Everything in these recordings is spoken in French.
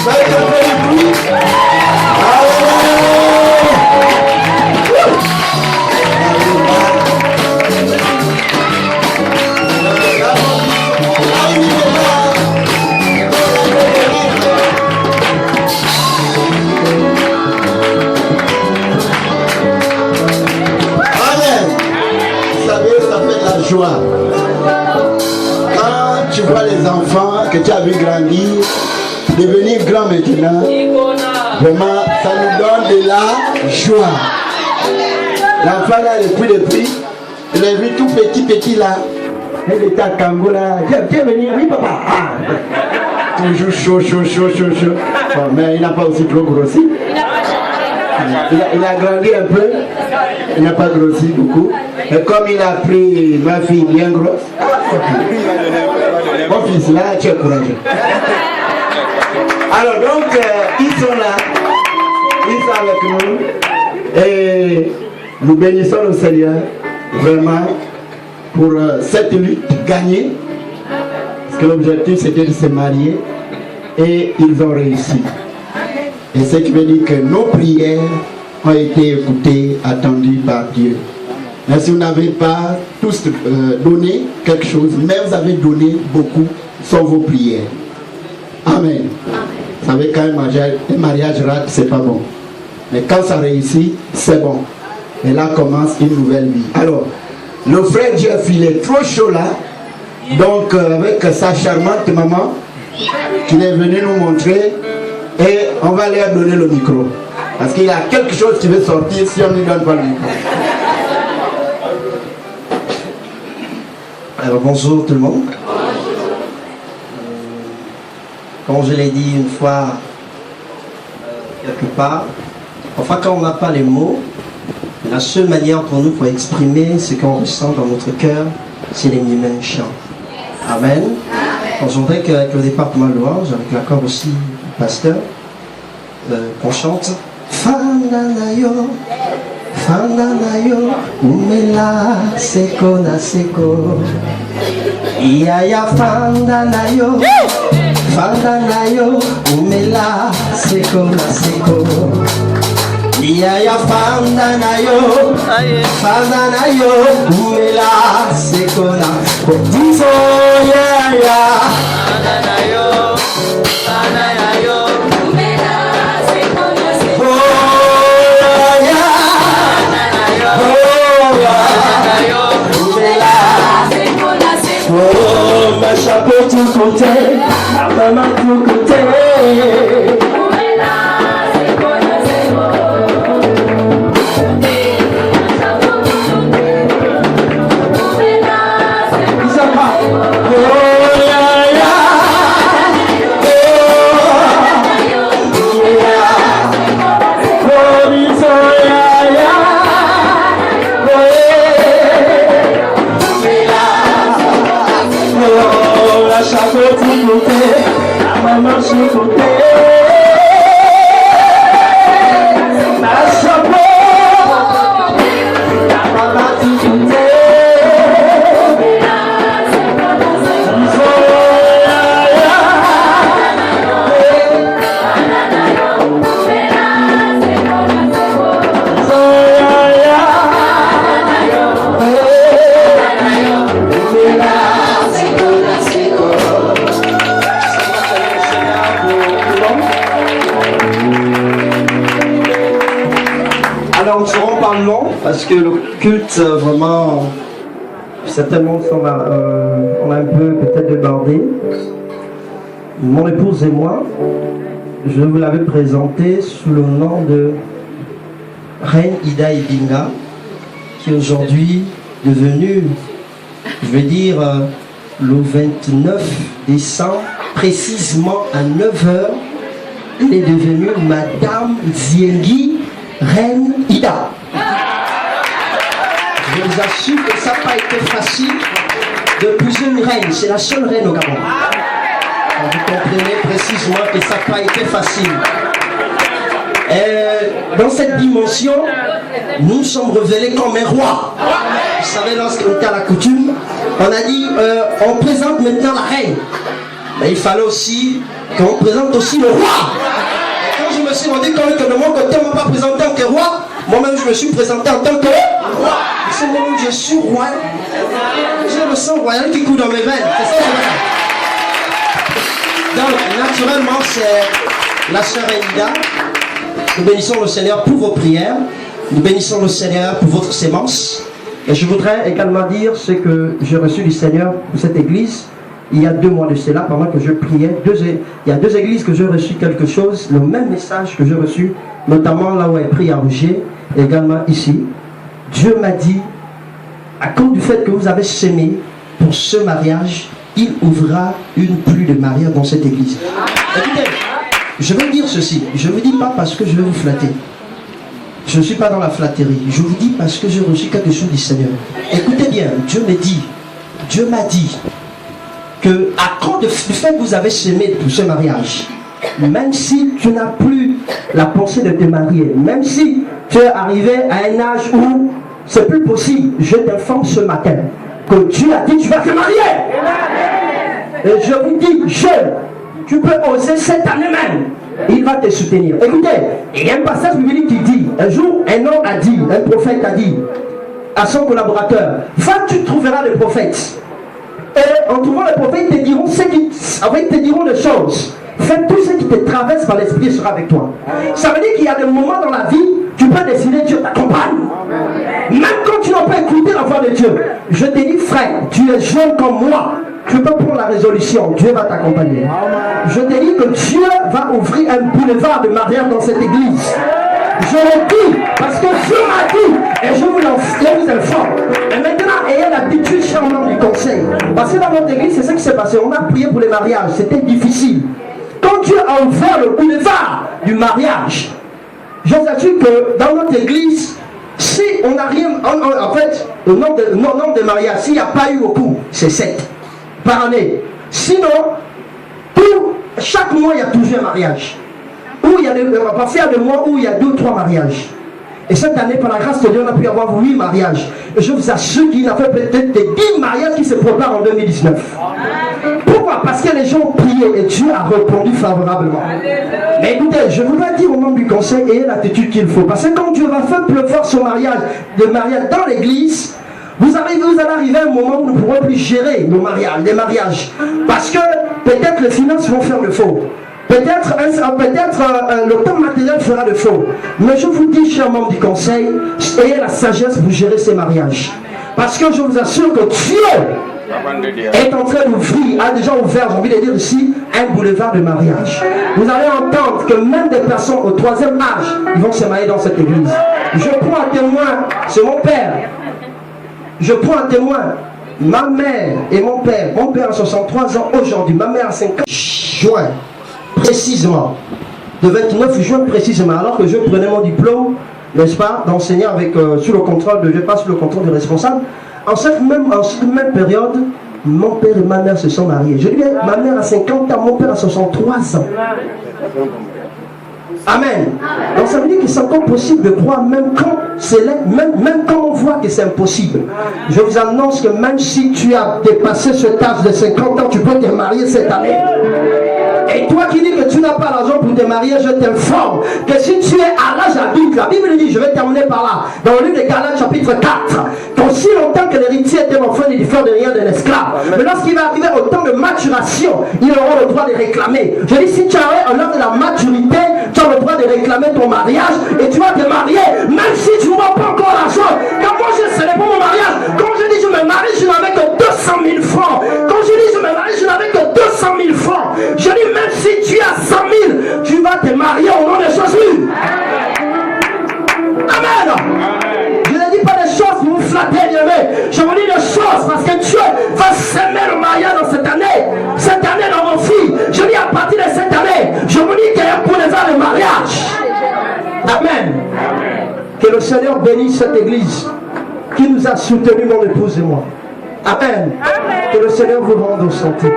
Faites un peu de bruit. Joie. Quand tu vois les enfants que tu as vu grandir, devenir grand maintenant, vraiment, ça nous donne de la joie. L'enfant là, depuis, je l'ai vu tout petit là. Il était à Kango là. Viens venir, oui papa. Ah. Toujours chaud. Bon, mais il n'a pas aussi trop grossi. Il a grandi un peu. Il n'a pas grossi beaucoup. Et comme il a pris ma fille bien grosse, mon fils là, tu es courageux. Alors donc, ils sont là, ils sont avec nous, et nous bénissons le Seigneur vraiment pour cette lutte gagnée, parce que l'objectif c'était de se marier, et ils ont réussi. Et ce qui veut dire que nos prières ont été écoutées, attendues par Dieu. Mais si vous n'avez pas tous donné quelque chose, mais vous avez donné beaucoup, sans vos prières. Amen. Vous savez, quand un mariage rate, c'est pas bon. Mais quand ça réussit, c'est bon. Et là commence une nouvelle vie. Alors, le frère Jeff, il est trop chaud là. Donc, avec sa charmante maman, qui est venue nous montrer, et on va leur donner le micro. Parce qu'il y a quelque chose qui veut sortir si on ne lui donne pas le micro. Alors bonjour tout le monde. Comme je l'ai dit une fois, quelque part, enfin quand on n'a pas les mots, la seule manière pour nous pour exprimer ce qu'on ressent dans notre cœur, c'est d'animer un chant. Amen. Donc, je voudrais qu'avec le département de louange, avec l'accord aussi du pasteur, qu'on chante Fandanayo, Fandanayo, Umela, Seko na Seko. Iyaya Fandanayo, Fandanayo, Umela, Seko na Seko. Iyaya Fandanayo, Fandanayo, Umela, Seko na Seko. Yaya Fandanayo, Fandanayo. Oh, ma chapeau tout côté, ma maman tout côté. Parce que le culte, vraiment, certainement, on a un peu peut-être débordé. Mon épouse et moi, je vous l'avais présenté sous le nom de Reine Ida Ibinga, qui est aujourd'hui devenue, je vais dire, le 29 décembre, précisément à 9h, elle est devenue Madame Ziengi Reine Ida. Je vous assure que ça n'a pas été facile d'épouser une reine. C'est la seule reine au Gabon. Vous comprenez précisément que ça n'a pas été facile. Et dans cette dimension, nous sommes révélés comme un roi. Vous savez, lorsqu'on était à la coutume, on a dit, on présente maintenant la reine. Mais il fallait aussi qu'on présente aussi le roi. Et quand je me suis rendu compte que de mon côté, on ne m'a pas présenté en tant que roi, moi-même je me suis présenté en tant que roi. Et c'est moi-même je suis roi. J'ai le sang royal qui coule dans mes veines. C'est ça, donc, naturellement, c'est la sœur Elida. Nous bénissons le Seigneur pour vos prières. Nous bénissons le Seigneur pour votre sémence. Et je voudrais également dire ce que j'ai reçu du Seigneur pour cette église. Il y a 2 mois de cela, pendant que je priais, il y a 2 églises que j'ai reçu quelque chose, le même message que j'ai reçu, notamment là où elle prie à Roger, et également ici. Dieu m'a dit, à cause du fait que vous avez sémé pour ce mariage, il ouvrira une pluie de mariage dans cette église. Écoutez, je vais dire ceci, je ne vous dis pas parce que je vais vous flatter. Je ne suis pas dans la flatterie, je vous dis parce que j'ai reçu quelque chose du Seigneur. Écoutez bien, Dieu m'a dit que à cause du fait que vous avez sémé pour ce mariage, même si tu n'as plus la pensée de te marier, même si tu es arrivé à un âge où c'est plus possible, je t'informe ce matin que Dieu a dit tu vas te marier. Et je vous dis, tu peux oser cette année même. Il va te soutenir. Écoutez, il y a un passage biblique qui dit, un jour, un homme a dit, un prophète a dit à son collaborateur, va, tu trouveras des prophètes. Et en trouvant les prophètes, ils te diront des choses. Fais tout ce qui te traverse par l'esprit sera avec toi. Ça veut dire qu'il y a des moments dans la vie, tu peux décider, Dieu t'accompagne. Même quand tu n'as pas écouté la voix de Dieu. Je te dis, frère, tu es jeune comme moi. Tu peux prendre la résolution, Dieu va t'accompagner. Je te dis que Dieu va ouvrir un boulevard de mariage dans cette église. Je le dis parce que Dieu m'a dit et je vous informe. Et maintenant, ayez l'habitude, cher membre du conseil. Parce que dans notre église, c'est ce qui s'est passé. On a prié pour les mariages, c'était difficile. Quand Dieu a ouvert le boulevard du mariage, je vous assure que dans notre église, si on n'a rien, en fait, le nombre de mariages, s'il n'y a pas eu beaucoup, c'est 7 par année. Sinon, chaque mois, il y a toujours un mariage. Parfois, il y a des mois où il y a 2 ou 3 mariages. Et cette année, par la grâce de Dieu, on a pu avoir 8 mariages. Et je vous assure qu'il y a fait peut-être des 10 mariages qui se préparent en 2019. Pourquoi? Parce que les gens ont prié et Dieu a répondu favorablement. Mais écoutez, je voudrais dire aux membres du conseil, ayez l'attitude qu'il faut. Parce que quand Dieu va faire pleuvoir son mariage, dans l'église, vous allez arriver à un moment où nous ne pourrons plus gérer les mariages. Parce que peut-être les finances vont faire le faux. Peut-être le temps matériel fera le faux. Mais je vous dis, chers membres du conseil, ayez la sagesse pour gérer ces mariages. Parce que je vous assure que Dieu est en train d'ouvrir, a déjà ouvert, j'ai envie de dire ici, un boulevard de mariage. Vous allez entendre que même des personnes au 3e âge, ils vont se marier dans cette église. Je prends un témoin, c'est mon père. Je prends un témoin, ma mère et mon père a 63 ans aujourd'hui, ma mère a 50 juin, précisément, le 29 juin précisément, alors que je prenais mon diplôme, n'est-ce pas, d'enseignant avec, sous le contrôle de, je passe sous le contrôle du responsable, en cette même période, mon père et ma mère se sont mariés. Je dis, ma mère a 50 ans, mon père a 63 ans. Amen. Donc ça veut dire que c'est encore possible de croire même quand on voit que c'est impossible. Je vous annonce que même si tu as dépassé ce âge de 50 ans, tu peux te marier cette année. Et toi qui dis que tu n'as pas l'argent pour te marier, je t'informe que si tu es à l'âge adulte, la Bible dit, je vais terminer par là, dans le livre de Galates chapitre 4, qu'aussi longtemps que l'héritier était l'enfant, il ne diffère de rien d'un esclave. Mais lorsqu'il va arriver au temps de maturation, il aura le droit de réclamer. Je dis, si tu as l'heure de la maturité, tu as le droit de réclamer ton mariage et tu vas te marier, même si tu ne vois pas encore l'argent. Quand moi je célèbre mon mariage, quand je dis je me marie, je n'avais que 200 000 francs. Quand je dis je me marie, je n'avais que 200 000 francs. Je dis même si tu as 100 000, tu vas te marier au nom de Jésus. Amen. Je ne dis pas des choses pour vous flatter, bien aimé. Je vous dis des choses parce que Dieu va s'aimer le mariage dans cette année dans vos filles. Je dis à partir de cette année, je vous dis qu'il y a pour les ans de mariage. Amen. Que le Seigneur bénisse cette église qui nous a soutenus, mon épouse et moi. Amen. Que le Seigneur vous rende au santé.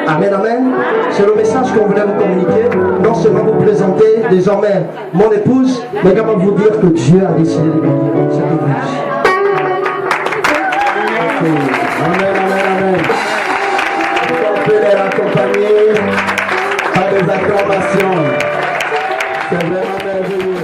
Amen, amen. C'est le message qu'on voulait vous communiquer. Non seulement vous présenter désormais mon épouse, mais également vous dire que Dieu a décidé de bénir cette église. Amen, amen, amen. On peut les accompagner. C'est vraiment merveilleux.